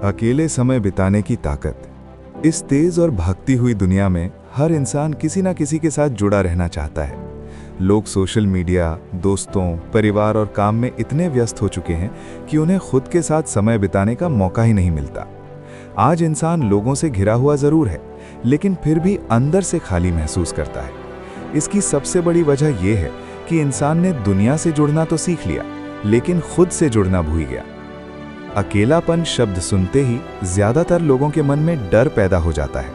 अकेले समय बिताने की ताकत। इस तेज और भागती हुई दुनिया में हर इंसान किसी न किसी के साथ जुड़ा रहना चाहता है। लोग सोशल मीडिया, दोस्तों, परिवार और काम में इतने व्यस्त हो चुके हैं कि उन्हें खुद के साथ समय बिताने का मौका ही नहीं मिलता। आज इंसान लोगों से घिरा हुआ जरूर है, लेकिन फिर भी अंदर से खाली महसूस करता है। इसकी सबसे बड़ी वजह यह है कि इंसान ने दुनिया से जुड़ना तो सीख लिया, लेकिन खुद से जुड़ना भूल गया। अकेलापन शब्द सुनते ही ज्यादातर लोगों के मन में डर पैदा हो जाता है।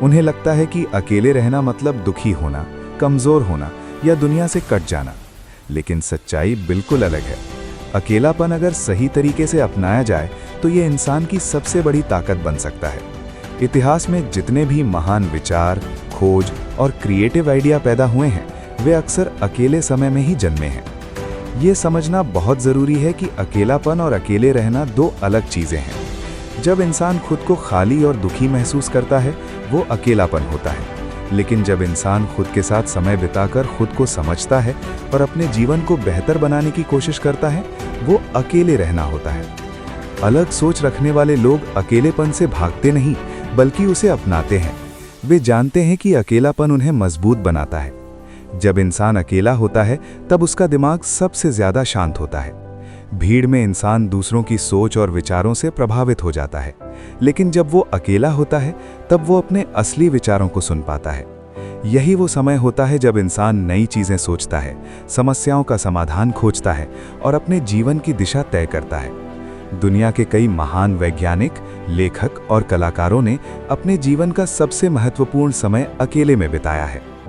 उन्हें लगता है कि अकेले रहना मतलब दुखी होना, कमजोर होना या दुनिया से कट जाना। लेकिन सच्चाई बिल्कुल अलग है। अकेलापन अगर सही तरीके से अपनाया जाए तो ये इंसान की सबसे बड़ी ताकत बन सकता है। इतिहास में जितने भी महान विचार, खोज और क्रिएटिव आइडिया पैदा हुए हैं, वे अक्सर अकेले समय में ही जन्मे हैं। ये समझना बहुत ज़रूरी है कि अकेलापन और अकेले रहना दो अलग चीज़ें हैं। जब इंसान खुद को खाली और दुखी महसूस करता है, वो अकेलापन होता है। लेकिन जब इंसान खुद के साथ समय बिताकर खुद को समझता है और अपने जीवन को बेहतर बनाने की कोशिश करता है, वो अकेले रहना होता है। अलग सोच रखने वाले लोग अकेलेपन से भागते नहीं, बल्कि उसे अपनाते हैं। वे जानते हैं कि अकेलापन उन्हें मजबूत बनाता है। जब इंसान अकेला होता है, तब उसका दिमाग सबसे ज्यादा शांत होता है। भीड़ में इंसान दूसरों की सोच और विचारों से प्रभावित हो जाता है, लेकिन जब वो अकेला होता है, तब वो अपने असली विचारों को सुन पाता है। यही वो समय होता है जब इंसान नई चीजें सोचता है, समस्याओं का समाधान खोजता है और अपने जीवन की दिशा तय करता है। दुनिया के कई महान वैज्ञानिक, लेखक और कलाकारों ने अपने जीवन का सबसे महत्वपूर्ण समय अकेले में बिताया है।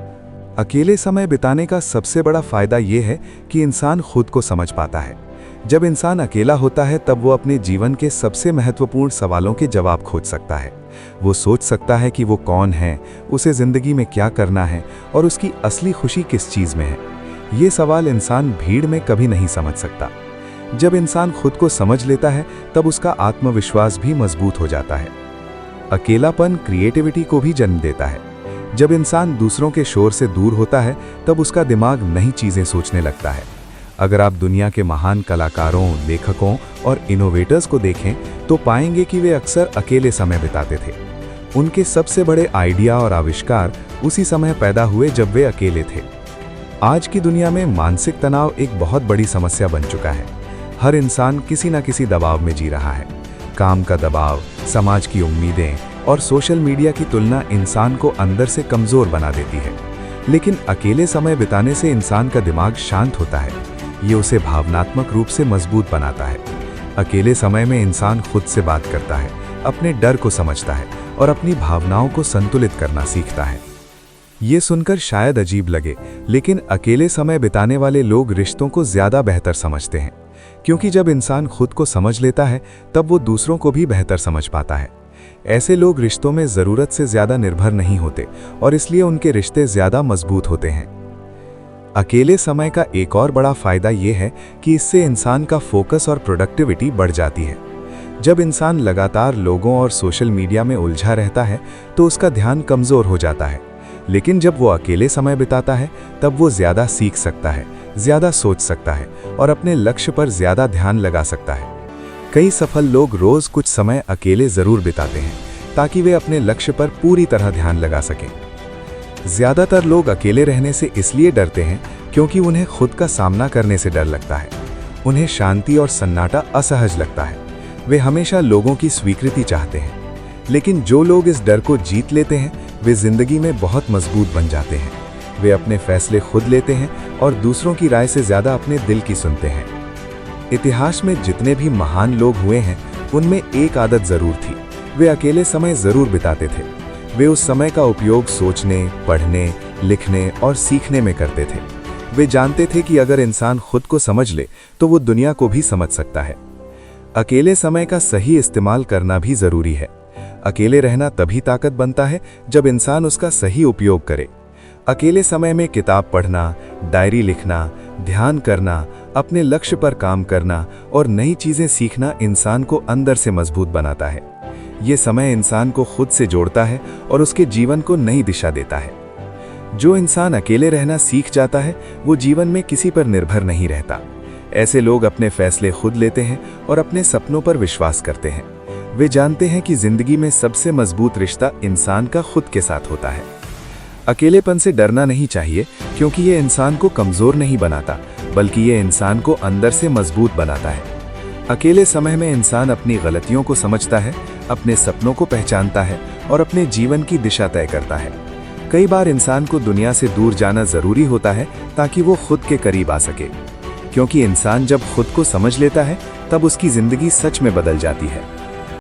अकेले समय बिताने का सबसे बड़ा फायदा यह है कि इंसान खुद को समझ पाता है। जब इंसान अकेला होता है, तब वो अपने जीवन के सबसे महत्वपूर्ण सवालों के जवाब खोज सकता है। वो सोच सकता है कि वो कौन है, उसे जिंदगी में क्या करना है और उसकी असली खुशी किस चीज में है। ये सवाल इंसान भीड़ में कभी नहीं समझ सकता। जब इंसान खुद को समझ लेता है, तब उसका आत्मविश्वास भी मजबूत हो जाता है। अकेलापन क्रिएटिविटी को भी जन्म देता है। जब इंसान दूसरों के शोर से दूर होता है, तब उसका दिमाग नई चीजें सोचने लगता है। अगर आप दुनिया के महान कलाकारों, लेखकों और इनोवेटर्स को देखें, तो पाएंगे कि वे अक्सर अकेले समय बिताते थे। उनके सबसे बड़े आइडिया और आविष्कार उसी समय पैदा हुए जब वे अकेले थे। आज की दुनिया में मानसिक तनाव एक बहुत बड़ी समस्या बन चुका है। हर इंसान किसी न किसी दबाव में जी रहा है। काम का दबाव, समाज की उम्मीदें और सोशल मीडिया की तुलना इंसान को अंदर से कमजोर बना देती है। लेकिन अकेले समय बिताने से इंसान का दिमाग शांत होता है। ये उसे भावनात्मक रूप से मजबूत बनाता है। अकेले समय में इंसान खुद से बात करता है, अपने डर को समझता है और अपनी भावनाओं को संतुलित करना सीखता है। ये सुनकर शायद अजीब लगे, लेकिन अकेले समय बिताने वाले लोग रिश्तों को ज्यादा बेहतर समझते हैं, क्योंकि जब इंसान खुद को समझ लेता है, तब वो दूसरों को भी बेहतर समझ पाता है। ऐसे लोग रिश्तों में जरूरत से ज्यादा निर्भर नहीं होते और इसलिए उनके रिश्ते ज्यादा मजबूत होते हैं। अकेले समय का एक और बड़ा फायदा यह है कि इससे इंसान का फोकस और प्रोडक्टिविटी बढ़ जाती है। जब इंसान लगातार लोगों और सोशल मीडिया में उलझा रहता है, तो उसका ध्यान कमजोर हो जाता है। लेकिन जब वो अकेले समय बिताता है, तब वो ज्यादा सीख सकता है, ज्यादा सोच सकता है और अपने लक्ष्य पर ज्यादा ध्यान लगा सकता है। कई सफल लोग रोज कुछ समय अकेले जरूर बिताते हैं, ताकि वे अपने लक्ष्य पर पूरी तरह ध्यान लगा सकें। ज्यादातर लोग अकेले रहने से इसलिए डरते हैं क्योंकि उन्हें खुद का सामना करने से डर लगता है। उन्हें शांति और सन्नाटा असहज लगता है। वे हमेशा लोगों की स्वीकृति चाहते हैं। लेकिन जो लोग इस डर को जीत लेते हैं, वे जिंदगी में बहुत मजबूत बन जाते हैं। वे अपने फैसले खुद लेते हैं और दूसरों की राय से ज्यादा अपने दिल की सुनते हैं। इतिहास में जितने भी महान लोग हुए हैं, उनमें एक आदत जरूर थी। वे अकेले समय जरूर बिताते थे। वे उस समय का उपयोग सोचने, पढ़ने, लिखने और सीखने में करते थे। वे जानते थे कि अगर इंसान खुद को समझ ले, तो वो दुनिया को भी समझ सकता है। अकेले समय का सही इस्तेमाल करना भी जरूरी है। अकेले रहना तभी ताकत बनता है जब इंसान उसका सही उपयोग करे। अकेले समय में किताब पढ़ना, डायरी लिखना, ध्यान करना, अपने लक्ष्य पर काम करना और नई चीजें सीखना इंसान को अंदर से मजबूत बनाता है। ये समय इंसान को खुद से जोड़ता है और उसके जीवन को नई दिशा देता है। जो इंसान अकेले रहना सीख जाता है, वो जीवन में किसी पर निर्भर नहीं रहता। ऐसे लोग अपने फैसले खुद लेते हैं और अपने सपनों पर विश्वास करते हैं। वे जानते हैं कि जिंदगी में सबसे मजबूत रिश्ता इंसान का खुद के साथ होता है। अकेलेपन से डरना नहीं चाहिए, क्योंकि ये इंसान को कमजोर नहीं बनाता, बल्कि ये इंसान को अंदर से मजबूत बनाता है। अकेले समय में इंसान अपनी गलतियों को समझता है, अपने सपनों को पहचानता है और अपने जीवन की दिशा तय करता है। कई बार इंसान को दुनिया से दूर जाना जरूरी होता है ताकि वो खुद के करीब आ सके, क्योंकि इंसान जब खुद को समझ लेता है तब उसकी जिंदगी सच में बदल जाती है।